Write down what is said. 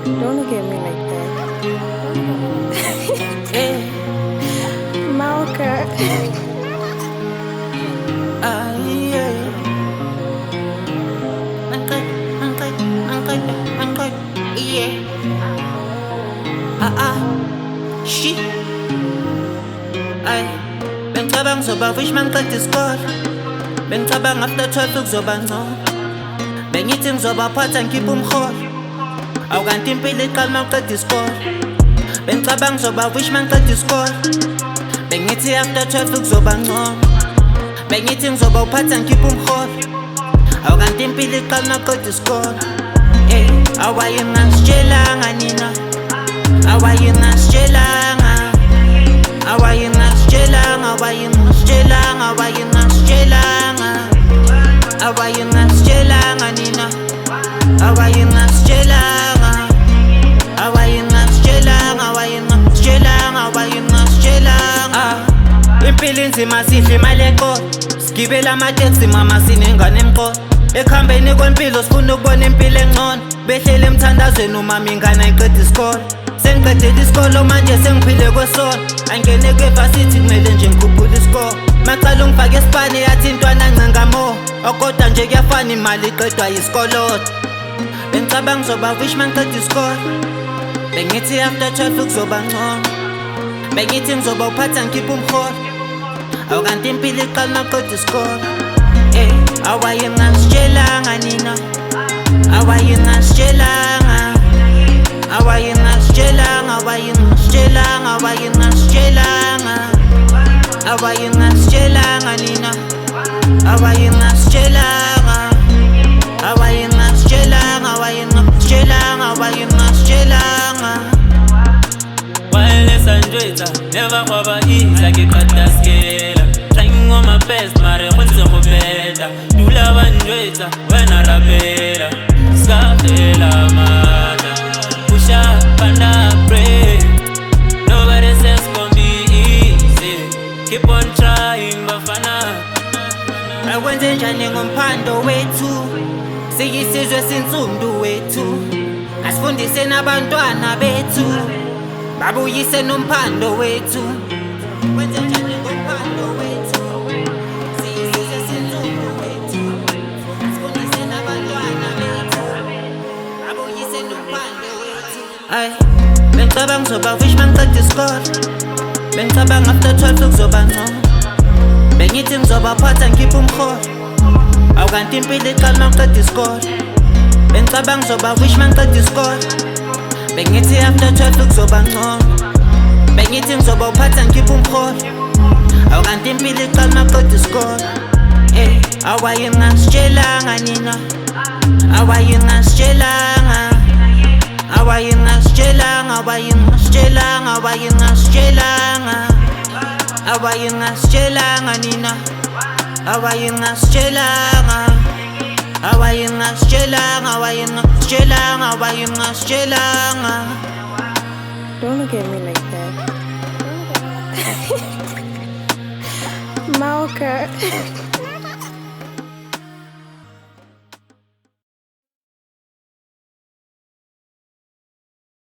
Don't look at me like that. Yeah. Malka. Yeah. Angkat. Yeah. Shit. Ay. Bengicabanga zobafish mangiceda isikole. Bengicabanga after 12 kuzoba ngcono. Bengithi ngizobaphatha ngikhiphe umholo. Awukanti impilo iqala mawuqeda isikole. Bengicabanga zobafish mangiceda isikole. Bengithi after 12 kuzoba ngcono. Bengithi ngizobaphatha ngikhiphe umholo. Awukanti impilo iqala mawuqeda isikole. Awayingasitshelanga nina. Awayingasitshelanga. Awayingasitshelanga. Awayingasitshelanga. Awayingasitshelanga. Awayingasitshelanga nina. Awayingasitshelanga. Awayingasitshelanga. Awayingasitshelanga. Awayingasitshelanga. Impilo inzima sidla imali eqolo. Sigibela amateksi mama sinengane emqolo. Ekuhambeni kwempilo sifuna ukubona impilo engcono. Behlele emthandazweni umama ingane ayiqeda isikole. Sengiqedile isikolo manje sengiphile kwesolo. Angene kwe-varsity kumele nje ngikhuphule isikole. Macala ungifake esipani yathi intwana ncengamo. Okodwa nje kuyafana imali iqedwa yisikoloto. Bengicabanga ngizobafish mangiceda isikole. Bengithi after 12 kuzoba ngcono. Bengithi ngizobawuphatha ngikhiphe umholo. Awukanti impilo iqala mawuqeda isikole. Awayingasitshelanga nina. Awayingasitshelanga. Awayingasitshelanga. Awayingasitshelanga. Awayingasitshelanga. Awayingasitshelanga nina. Awayingasitshelanga. Awayingasitshelanga. Awayingasitshelanga. Awayingasitshelanga. Wireless and Android, never cover ease, I get cut the scale. Trying on my best, mare khonse go beta. Dula Android, when I rapela. Scafela mana. Push up and I pray. Nobody says gon' be easy. Keep on trying, bafana. Akwenze njani ngomphando wethu. Siyisizwe sinsundu wethu. Asifundise nabantwana bethu. Babuyise nomphando wethu. Kwenze njani ngomphando wethu. Siyisizwe sinsundu wethu. Asifundise nabantwana bethu. Babuyise nomphando wethu. Ay, bengicabanga ngizobafish mangiceda isikole. Bengicabanga after 12 kuzoba ngcono. Bengithi ngizobaphatha ngikhiphe umholo. Awukanti impilo iqala mawuqeda isikole. Bengicabanga ngizobafish mangiceda isikole. Bengithi after 12 kuzoba ngcono. Bengithi ngizobawuphatha ngikhiphe umholo. Awukanti impilo iqala mawuqeda isikole. Awayingasitshelanga nina. Awayingasitshelanga. Awayingasitshelanga. Awayingasitshelanga. Awayingasitshelanga. Awayingasitshelanga nina. Awayingasitshelanga. Awayingasitshelanga. Awayingasitshelanga. Awayingasitshelanga. Don't look at me like that. Malka.